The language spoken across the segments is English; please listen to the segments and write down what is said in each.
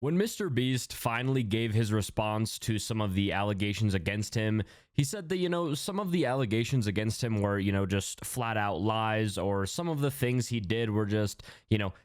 When MrBeast finally gave his response to some of the allegations against him, he said that, some of the allegations against him were, just flat out lies, or some of the things he did were just,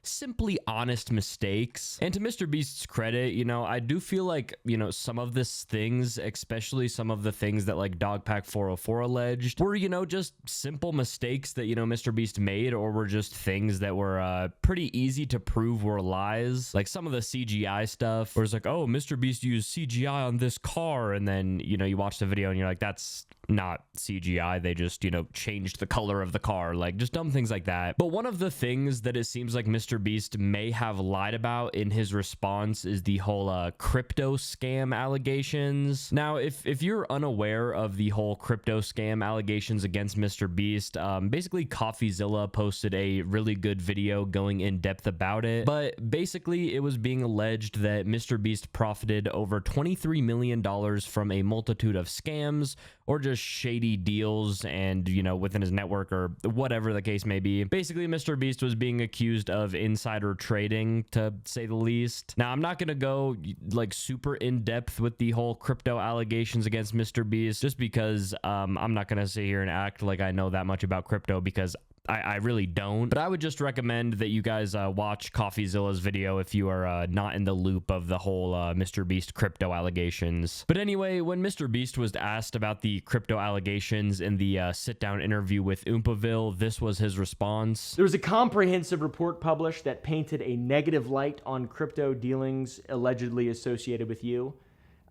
simply honest mistakes. And to MrBeast's credit, I do feel like, some of these things, especially some of the things that like Dogpack404 alleged, were, just simple mistakes that, MrBeast made, or were just things that were pretty easy to prove were lies. Like some of the CGI stuff, where it's like, oh, MrBeast used CGI on this car, and then, you watch the video and you're like, that's not CGI. They just, changed the color of the car, like just dumb things like that. But one of the things that it seems like MrBeast may have lied about in his response is the whole crypto scam allegations. Now, if you're unaware of the whole crypto scam allegations against MrBeast, basically CoffeeZilla posted a really good video going in depth about it. But basically, it was being alleged that MrBeast profited over $23 million from a multitude of scams or just shady deals and, within his network or whatever the case may be. Basically, MrBeast was being accused of insider trading, to say the least. Now, I'm not going to go like super in depth with the whole crypto allegations against MrBeast, just because I'm not going to sit here and act like I know that much about crypto, because I really don't. But I would just recommend that you guys watch CoffeeZilla's video if you are not in the loop of the whole MrBeast crypto allegations. But anyway, when MrBeast was asked about the crypto allegations in the sit-down interview with Oompaville, this was his response. There was a comprehensive report published that painted a negative light on crypto dealings allegedly associated with you.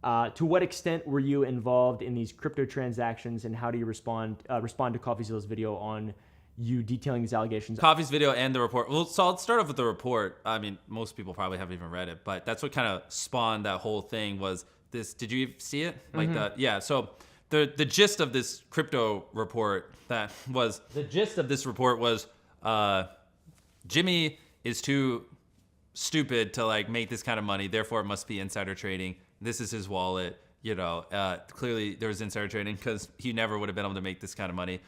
To what extent were you involved in these crypto transactions, and how do you respond to CoffeeZilla's video on you detailing these allegations? Coffee's video and the report. Well, so I'll start off with the report. I mean, most people probably haven't even read it, but that's what kind of spawned that whole thing was this. Did you see it? Like that? Yeah. So the gist of this crypto report was Jimmy is too stupid to like make this kind of money. Therefore, it must be insider trading. This is his wallet. Clearly there was insider trading because he never would have been able to make this kind of money.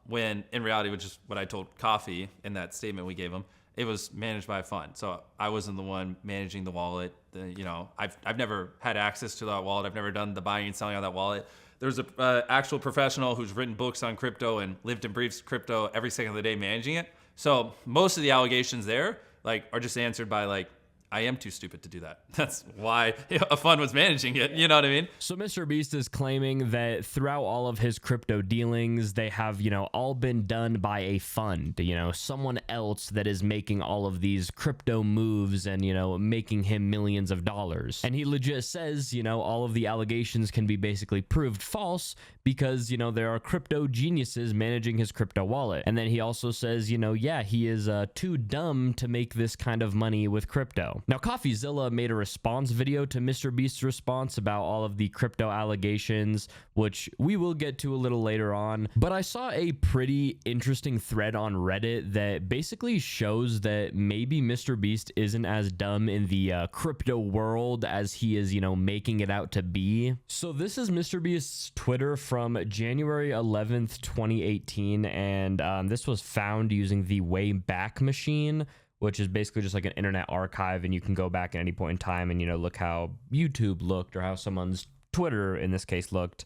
When in reality, which is what I told Coffee in that statement we gave him, it was managed by a fund. So I wasn't the one managing the wallet. I've never had access to that wallet. I've never done the buying and selling on that wallet. There's a actual professional who's written books on crypto and lived and breathes crypto every second of the day managing it. So most of the allegations there are just answered by I am too stupid to do that. That's why a fund was managing it. You know what I mean? So MrBeast is claiming that throughout all of his crypto dealings, they have, all been done by a fund, someone else that is making all of these crypto moves and, making him millions of dollars. And he legit says, all of the allegations can be basically proved false because, there are crypto geniuses managing his crypto wallet. And then he also says, he is too dumb to make this kind of money with crypto. Now, CoffeeZilla made a response video to MrBeast's response about all of the crypto allegations, which we will get to a little later on. But I saw a pretty interesting thread on Reddit that basically shows that maybe MrBeast isn't as dumb in the crypto world as he is, making it out to be. So this is MrBeast's Twitter from January 11th, 2018, and this was found using the Wayback Machine, which is basically just like an internet archive, and you can go back at any point in time and, look how YouTube looked or how someone's Twitter, in this case, looked.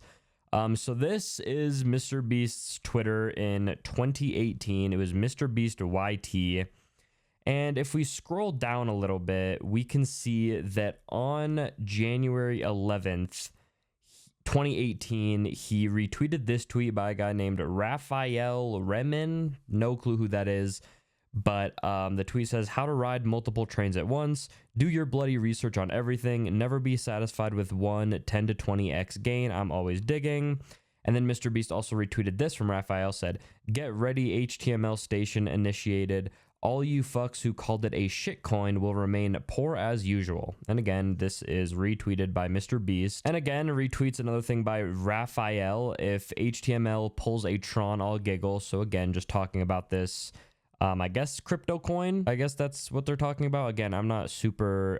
So this is MrBeast's Twitter in 2018. It was MrBeast YT. And if we scroll down a little bit, we can see that on January 11th, 2018, he retweeted this tweet by a guy named Raphael Remen. No clue who that is. But the tweet says, how to ride multiple trains at once, do your bloody research on everything, never be satisfied with one 10 to 20x gain, I'm always digging. And then MrBeast also retweeted this from Raphael, said, get ready, HTML station initiated, all you fucks who called it a shitcoin will remain poor as usual. And again, this is retweeted by MrBeast. And again, retweets another thing by Raphael, if HTML pulls a Tron, I'll giggle. So again, just talking about this I guess crypto coin. I guess that's what they're talking about. Again, I'm not super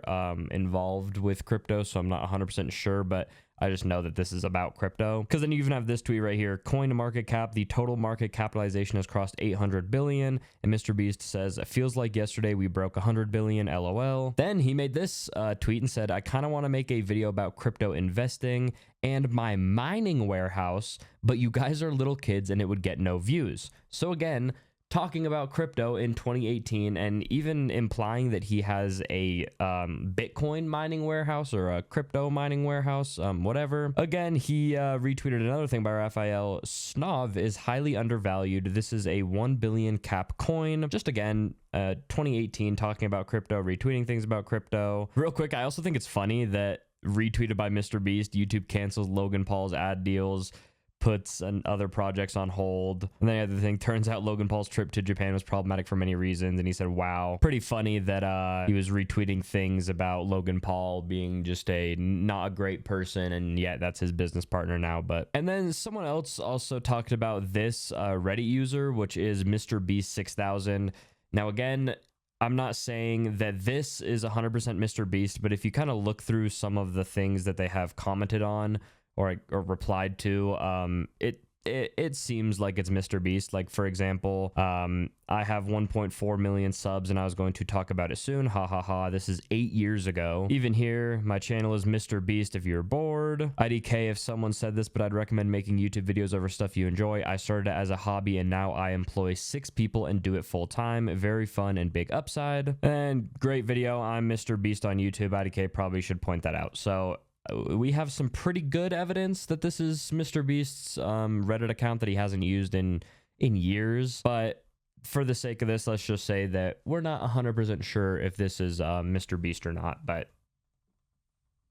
involved with crypto, so I'm not 100% sure, but I just know that this is about crypto. Because then you even have this tweet right here: coin to market cap, the total market capitalization has crossed 800 billion. And MrBeast says, it feels like yesterday we broke 100 billion, LOL. Then he made this tweet and said, I kind of want to make a video about crypto investing and my mining warehouse, but you guys are little kids and it would get no views. So again, talking about crypto in 2018 and even implying that he has a Bitcoin mining warehouse or a crypto mining warehouse, whatever. Again, he retweeted another thing by Raphael. Snov is highly undervalued. This is a 1 billion cap coin. Just again, 2018 talking about crypto, retweeting things about crypto. Real quick, I also think it's funny that retweeted by MrBeast, YouTube cancels Logan Paul's ad deals, puts other projects on hold. And then the other thing, turns out Logan Paul's trip to Japan was problematic for many reasons. And he said, wow, pretty funny that he was retweeting things about Logan Paul being just not a great person. And yet that's his business partner now. But, and then someone else also talked about this Reddit user, which is MrBeast 6000. Now, again, I'm not saying that this is 100% MrBeast, but if you kind of look through some of the things that they have commented on, or replied to, it seems like it's MrBeast. Like, for example, I have 1.4 million subs and I was going to talk about it soon. Ha ha ha. This is 8 years ago. Even here, my channel is MrBeast if you're bored. IDK, if someone said this, but I'd recommend making YouTube videos over stuff you enjoy. I started it as a hobby and now I employ 6 people and do it full time. Very fun and big upside. And great video. I'm MrBeast on YouTube. IDK probably should point that out. So we have some pretty good evidence that this is MrBeast's Reddit account that he hasn't used in years. But for the sake of this, let's just say that we're not 100% sure if this is MrBeast or not. But,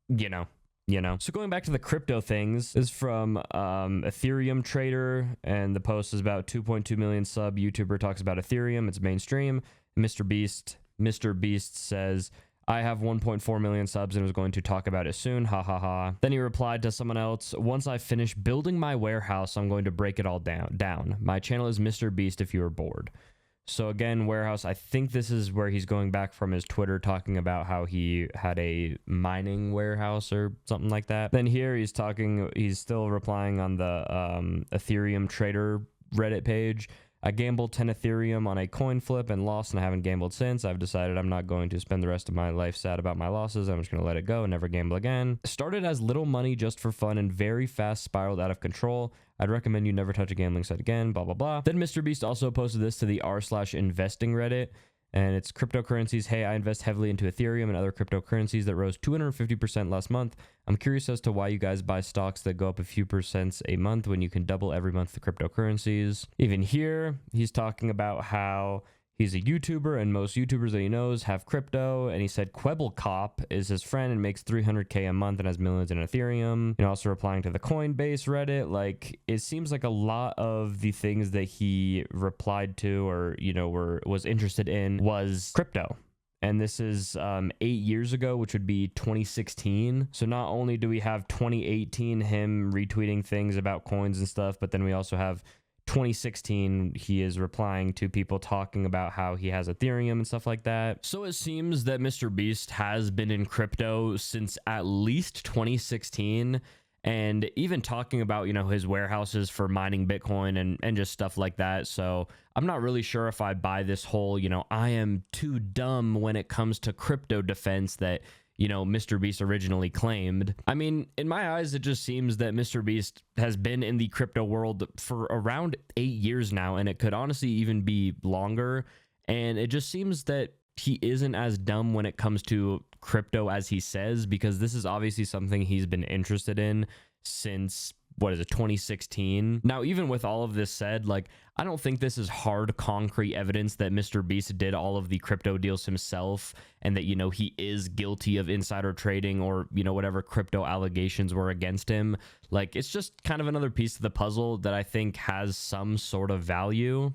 you know. So going back to the crypto things, is from Ethereum Trader. And the post is about 2.2 million sub YouTuber talks about Ethereum. It's mainstream. MrBeast says, I have 1.4 million subs and was going to talk about it soon. Ha ha ha. Then he replied to someone else, once I finish building my warehouse, I'm going to break it all down. My channel is MrBeast if you are bored. So again, warehouse, I think this is where he's going back from his Twitter talking about how he had a mining warehouse or something like that. Then here he's still replying on the Ethereum Trader Reddit page. I gambled 10 Ethereum on a coin flip and lost, and I haven't gambled since. I've decided I'm not going to spend the rest of my life sad about my losses. I'm just going to let it go and never gamble again. Started as little money just for fun and very fast spiraled out of control. I'd recommend you never touch a gambling site again, blah, blah, blah. Then MrBeast also posted this to the r/investing Reddit. And it's cryptocurrencies. Hey, I invest heavily into Ethereum and other cryptocurrencies that rose 250% last month. I'm curious as to why you guys buy stocks that go up a few percents a month when you can double every month the cryptocurrencies. Even here, he's talking about how he's a YouTuber and most YouTubers that he knows have crypto. And he said Quebblecop is his friend and makes 300K a month and has millions in Ethereum. And also replying to the Coinbase Reddit. Like, it seems like a lot of the things that he replied to or, was interested in was crypto. And this is 8 years ago, which would be 2016. So not only do we have 2018 him retweeting things about coins and stuff, but then we also have 2016, he is replying to people talking about how he has Ethereum and stuff like that. So it seems that MrBeast has been in crypto since at least 2016, and even talking about, his warehouses for mining Bitcoin and just stuff like that. So I'm not really sure if I buy this whole, I am too dumb when it comes to crypto defense that MrBeast originally claimed. I mean, in my eyes, it just seems that MrBeast has been in the crypto world for around 8 years now, and it could honestly even be longer. And it just seems that he isn't as dumb when it comes to crypto as he says, because this is obviously something he's been interested in since, 2016. Now, even with all of this said, I don't think this is hard, concrete evidence that MrBeast did all of the crypto deals himself and that, he is guilty of insider trading or, whatever crypto allegations were against him. It's just kind of another piece of the puzzle that I think has some sort of value.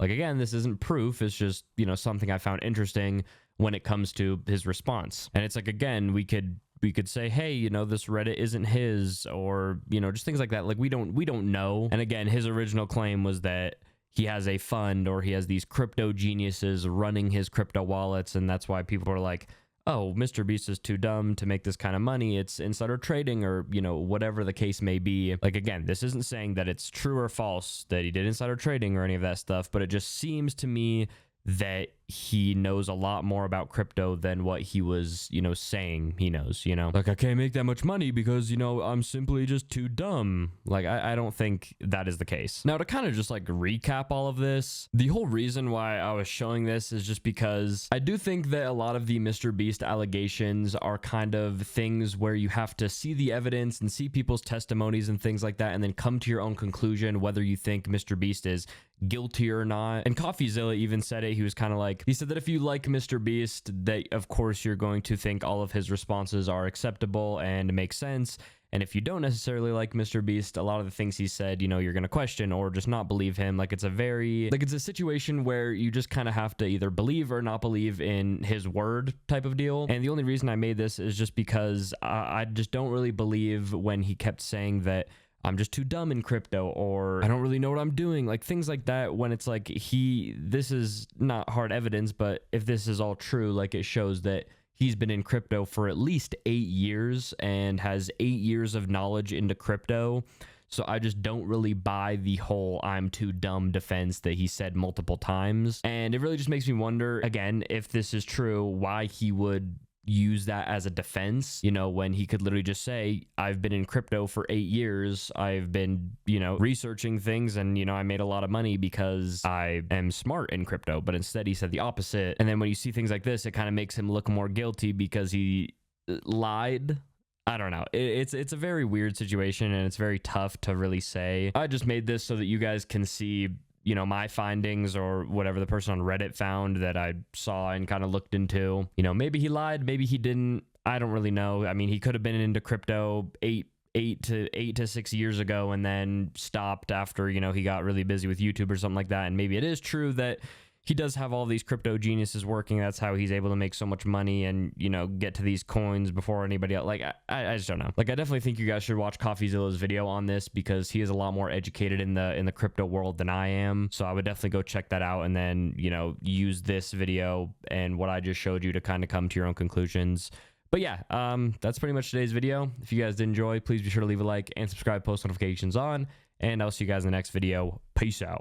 Again, this isn't proof. It's just, something I found interesting when it comes to his response. And it's again, we could say, hey, this Reddit isn't his, or, just things like that. We don't know. And again, his original claim was that he has a fund or he has these crypto geniuses running his crypto wallets, and that's why people are like, oh, MrBeast is too dumb to make this kind of money. It's insider trading, or, you know, whatever the case may be. Like, again, this isn't saying that it's true or false that he did insider trading or any of that stuff, but it just seems to me that he knows a lot more about crypto than what he was, you know, saying he knows, you know? Like, I can't make that much money because, you know, I'm simply just too dumb. Like, I don't think that is the case. Now, to kind of just like recap all of this, the whole reason why I was showing this is just because I do think that a lot of the MrBeast allegations are kind of things where you have to see the evidence and see people's testimonies and things like that, and then come to your own conclusion whether you think MrBeast is guilty or not. And CoffeeZilla even said it. He was kind of like, he said that if you like MrBeast, that of course you're going to think all of his responses are acceptable and make sense. And if you don't necessarily like MrBeast, a lot of the things he said, you know, you're going to question or just not believe him. Like, it's a very, like, it's a situation where you just kind of have to either believe or not believe in his word type of deal. And the only reason I made this is just because I just don't really believe when he kept saying that I'm just too dumb in crypto, or I don't really know what I'm doing, like things like that, when it's like this is not hard evidence, but if this is all true, like, it shows that he's been in crypto for at least 8 years and has 8 years of knowledge into crypto. So I just don't really buy the whole I'm too dumb defense that he said multiple times. And it really just makes me wonder, again, if this is true, why he would use that as a defense, you know, when he could literally just say, I've been in crypto for 8 years. I've been, you know, researching things, and, you know, I made a lot of money because I am smart in crypto. But instead he said the opposite. And then when you see things like this, it kind of makes him look more guilty because he lied. I don't know. It's a very weird situation, and it's very tough to really say. I just made this so that you guys can see, you know, my findings or whatever the person on Reddit found that I saw and kind of looked into. You know, maybe he lied, maybe he didn't. I don't really know. I mean, he could have been into crypto eight to 6 years ago and then stopped after, you know, he got really busy with YouTube or something like that. And maybe it is true that he does have all these crypto geniuses working. That's how he's able to make so much money and, you know, get to these coins before anybody else. Like, I just don't know. Like, I definitely think you guys should watch CoffeeZilla's video on this because he is a lot more educated in the crypto world than I am. So I would definitely go check that out and then, you know, use this video and what I just showed you to kind of come to your own conclusions. But yeah, that's pretty much today's video. If you guys did enjoy, please be sure to leave a like and subscribe, post notifications on, and I'll see you guys in the next video. Peace out.